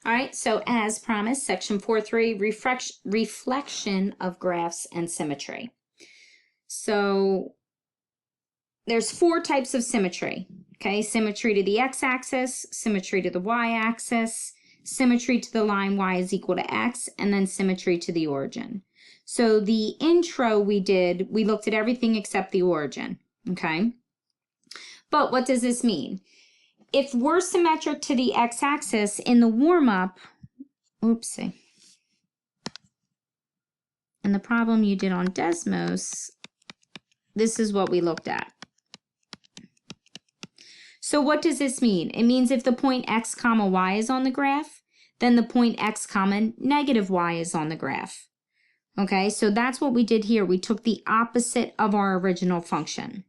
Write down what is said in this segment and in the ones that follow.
All right, so as promised, section 4.3, reflection of graphs and symmetry. So there's 4 types of symmetry, okay? Symmetry to the x-axis, symmetry to the y-axis, symmetry to the line y is equal to x, and then symmetry to the origin. So the intro we did, we looked at everything except the origin, okay? But what does this mean? If we're symmetric to the x-axis in the warm-up, oopsie, and the problem you did on Desmos, this is what we looked at. So what does this mean? It means if the point x comma y is on the graph, then the point x comma negative y is on the graph. Okay, so that's what we did here. We took the opposite of our original function.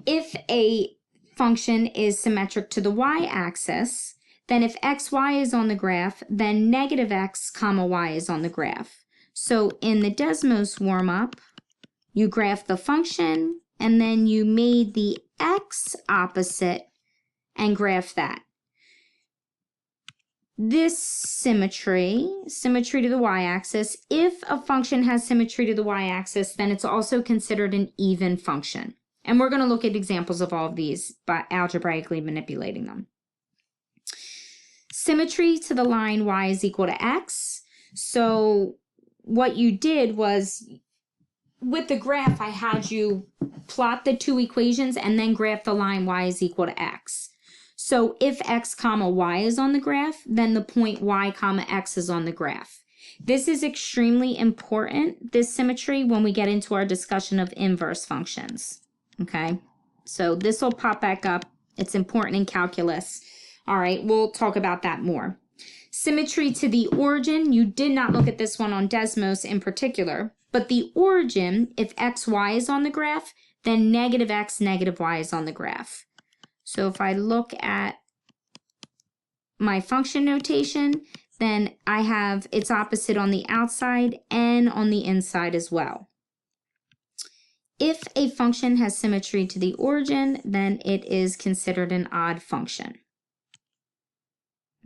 If a function is symmetric to the y-axis, then if xy is on the graph, then negative x comma y is on the graph. So in the Desmos warm-up, you graphed the function, and then you made the x opposite and graphed that. This symmetry to the y-axis, if a function has symmetry to the y-axis, then it's also considered an even function. And we're going to look at examples of all of these by algebraically manipulating them. Symmetry to the line y is equal to x. So what you did was, with the graph, I had you plot the 2 equations and then graph the line y is equal to x. So if x comma y is on the graph, then the point y comma x is on the graph. This is extremely important, this symmetry, when we get into our discussion of inverse functions. Okay, so this will pop back up. It's important in calculus. All right, we'll talk about that more. Symmetry to the origin, you did not look at this one on Desmos in particular, but the origin, if xy is on the graph, then negative x, negative y is on the graph. So if I look at my function notation, then I have its opposite on the outside and on the inside as well. If a function has symmetry to the origin, then it is considered an odd function.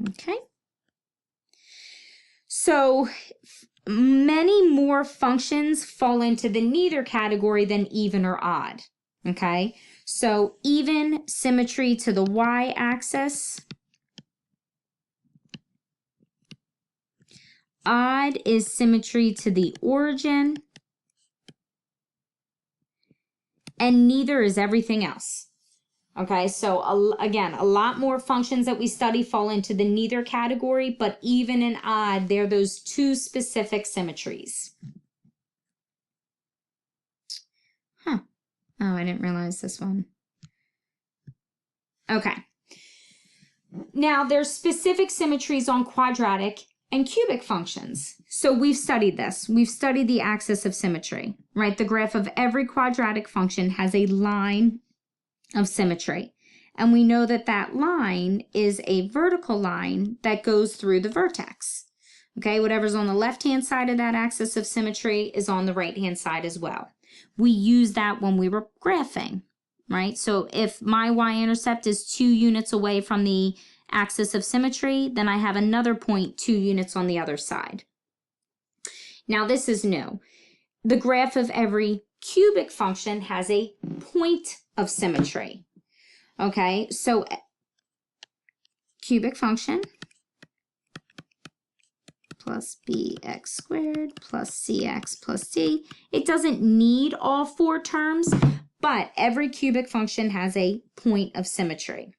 Okay. So many more functions fall into the neither category than even or odd. Okay. So even symmetry to the y-axis. Odd is symmetry to the origin. And neither is everything else. Okay, so again, a lot more functions that we study fall into the neither category, but even and odd, they're those 2 specific symmetries. Huh. Oh, I didn't realize this one. Okay. Now, there's specific symmetries on quadratic and cubic functions. So we've studied this. We've studied the axis of symmetry, right? The graph of every quadratic function has a line of symmetry. And we know that that line is a vertical line that goes through the vertex. Okay, whatever's on the left-hand side of that axis of symmetry is on the right-hand side as well. We use that when we were graphing, right? So if my y-intercept is 2 units away from the axis of symmetry, then I have another point 2 units on the other side. Now this is new. The graph of every cubic function has a point of symmetry. Okay, so cubic function plus bx squared plus cx plus d. It doesn't need all 4 terms, but every cubic function has a point of symmetry.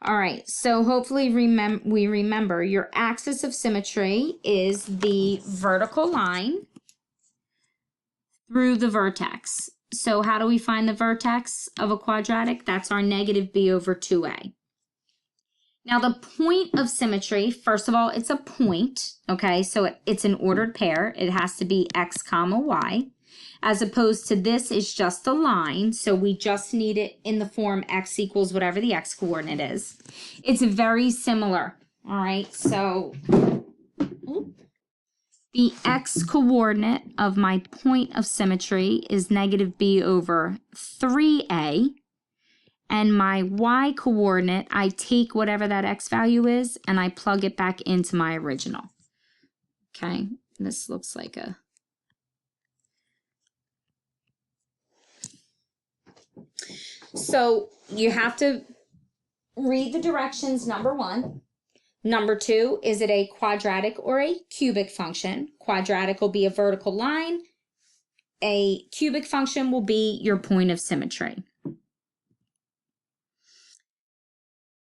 All right, so hopefully we remember your axis of symmetry is the vertical line through the vertex. So how do we find the vertex of a quadratic? That's our negative b over 2a. Now the point of symmetry, first of all, it's a point, okay? So it's an ordered pair. It has to be x comma y. As opposed to this is just a line, so we just need it in the form x equals whatever the x coordinate is. It's very similar, all right? So the x coordinate of my point of symmetry is negative b over 3a, and my y coordinate, I take whatever that x value is and I plug it back into my original. Okay, this looks like a... So you have to read the directions, number one. Number two, is it a quadratic or a cubic function? Quadratic will be a vertical line. A cubic function will be your point of symmetry.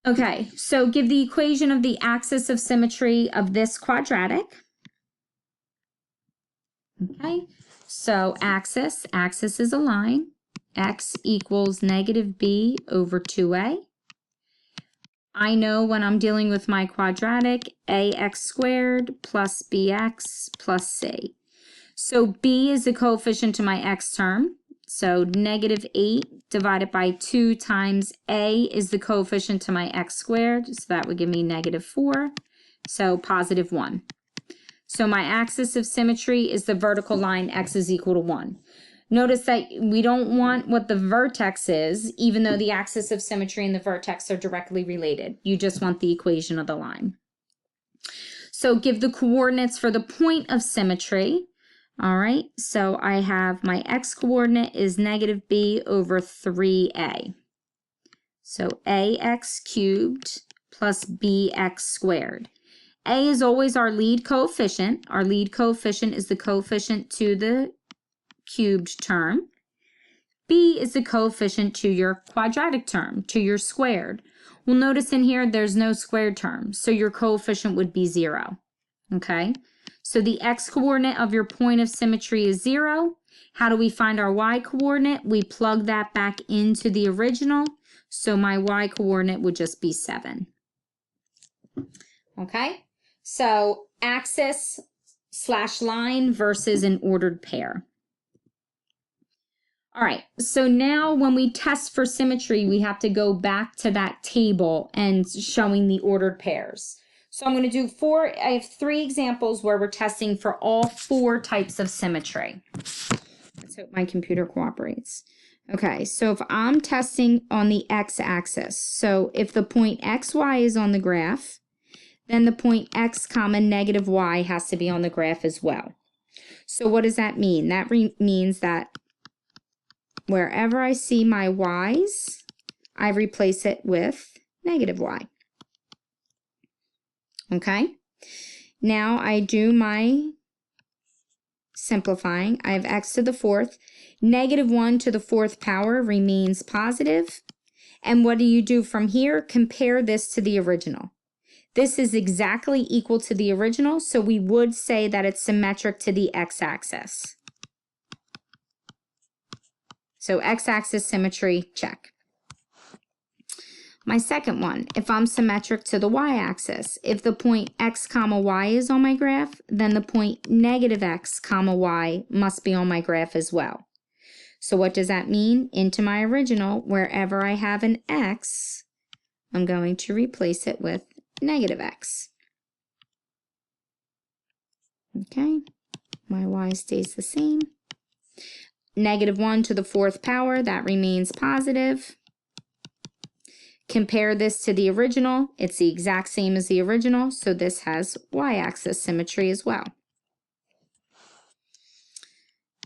Okay, so give the equation of the axis of symmetry of this quadratic. Okay, so axis is a line. X equals negative b over 2a. I know when I'm dealing with my quadratic, ax squared plus bx plus c. So b is the coefficient to my x term. So negative 8 divided by 2 times a is the coefficient to my x squared. So that would give me negative 4. So positive 1. So my axis of symmetry is the vertical line x is equal to 1. Notice that we don't want what the vertex is, even though the axis of symmetry and the vertex are directly related. You just want the equation of the line. So give the coordinates for the point of symmetry. All right, so I have my x coordinate is negative b over 3a. So ax cubed plus bx squared. A is always our lead coefficient. Our lead coefficient is the coefficient to the cubed term. B is the coefficient to your quadratic term, to your squared. Well, notice in here there's no squared term, so your coefficient would be 0. Okay, so the x coordinate of your point of symmetry is 0. How do we find our y coordinate? We plug that back into the original, so my y coordinate would just be 7. Okay, so axis / line versus an ordered pair. All right, so now when we test for symmetry, we have to go back to that table and showing the ordered pairs. So I'm going to do I have 3 examples where we're testing for all 4 types of symmetry. Let's hope my computer cooperates. Okay, so if I'm testing on the x-axis, so if the point xy is on the graph, then the point x comma negative y has to be on the graph as well. So what does that mean? That means that wherever I see my y's, I replace it with negative y. Okay? Now I do my simplifying. I have x to the 4th. Negative 1 to the 4th power remains positive. And what do you do from here? Compare this to the original. This is exactly equal to the original, so we would say that it's symmetric to the x-axis. So x-axis symmetry, check. My second one, if I'm symmetric to the y-axis, if the point x comma y is on my graph, then the point negative x comma y must be on my graph as well. So what does that mean? Into my original, wherever I have an x, I'm going to replace it with negative x. Okay, my y stays the same. Negative 1 to the 4th power, that remains positive. Compare this to the original. It's the exact same as the original, so this has y-axis symmetry as well.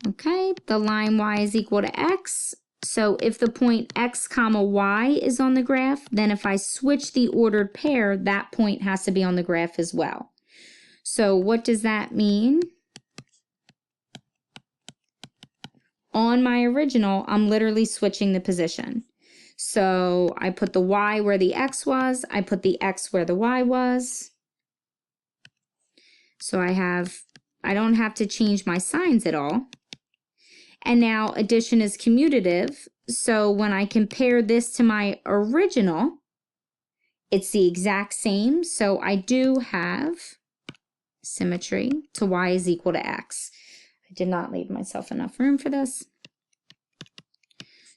Okay, the line y is equal to x. So if the point x comma y is on the graph, then if I switch the ordered pair, that point has to be on the graph as well. So what does that mean? On my original, I'm literally switching the position. So I put the y where the x was, I put the x where the y was. So I don't have to change my signs at all. And now addition is commutative. So when I compare this to my original, it's the exact same. So I do have symmetry to y is equal to x. I did not leave myself enough room for this.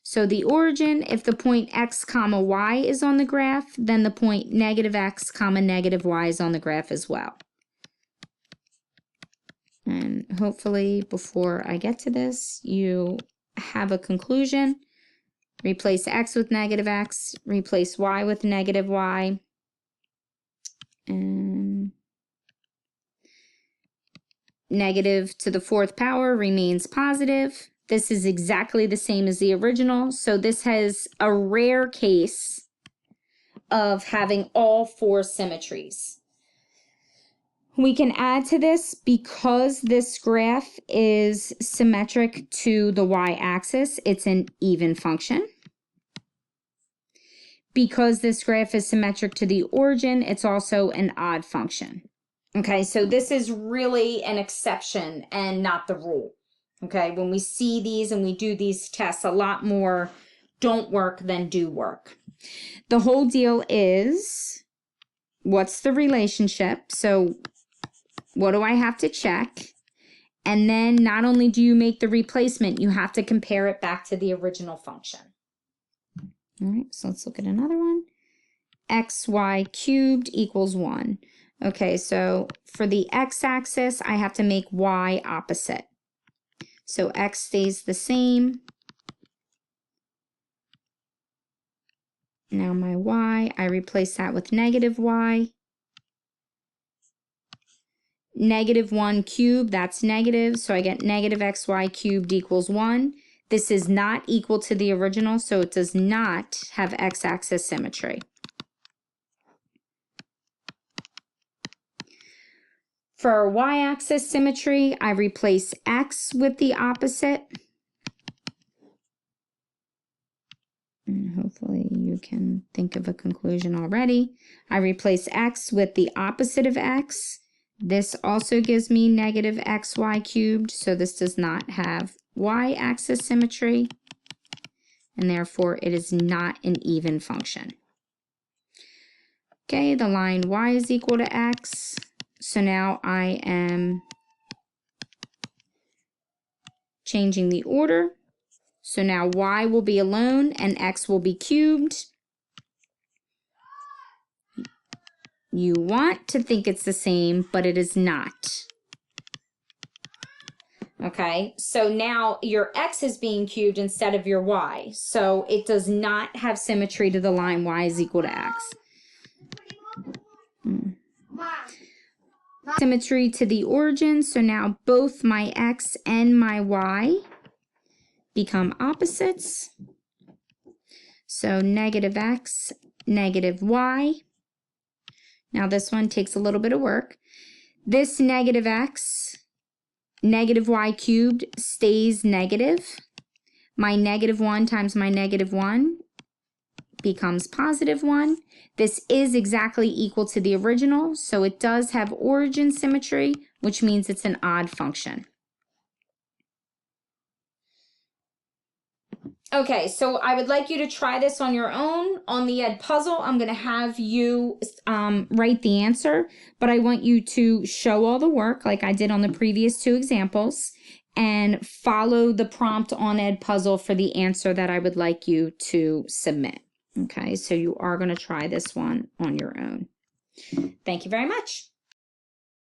So the origin, if the point x comma y is on the graph, then the point negative x comma negative y is on the graph as well. And hopefully before I get to this, you have a conclusion. replace x with negative x, replace y with negative y, and negative to the fourth power remains positive. This is exactly the same as the original, so this has a rare case of having all four symmetries. We can add to this, because this graph is symmetric to the y-axis, it's an even function. Because this graph is symmetric to the origin, it's also an odd function. Okay, so this is really an exception and not the rule. Okay, when we see these and we do these tests, a lot more don't work than do work. The whole deal is, what's the relationship? So what do I have to check? And then not only do you make the replacement, you have to compare it back to the original function. All right, so let's look at another one. xy cubed equals 1. Okay, so for the x-axis, I have to make y opposite. So x stays the same. Now my y, I replace that with negative y. Negative 1 cubed, that's negative, so I get negative xy cubed equals 1. This is not equal to the original, so it does not have x-axis symmetry. For y-axis symmetry, I replace x with the opposite. And hopefully you can think of a conclusion already. I replace x with the opposite of x. This also gives me negative xy cubed, so this does not have y-axis symmetry, and therefore it is not an even function. Okay, the line y is equal to x, so now I am changing the order. So now y will be alone and x will be cubed. You want to think it's the same, but it is not. Okay, so now your x is being cubed instead of your y. So it does not have symmetry to the line y is equal to x. Symmetry to the origin, so now both my x and my y become opposites. So negative x, negative y. Now this one takes a little bit of work. This negative x, negative y cubed stays negative. My negative 1 times my negative 1 becomes positive 1. This is exactly equal to the original, so it does have origin symmetry, which means it's an odd function. Okay, so I would like you to try this on your own. On the Ed puzzle, I'm going to have you write the answer, but I want you to show all the work like I did on the previous two examples and follow the prompt on Ed puzzle for the answer that I would like you to submit. Okay, so you are going to try this one on your own. Thank you very much.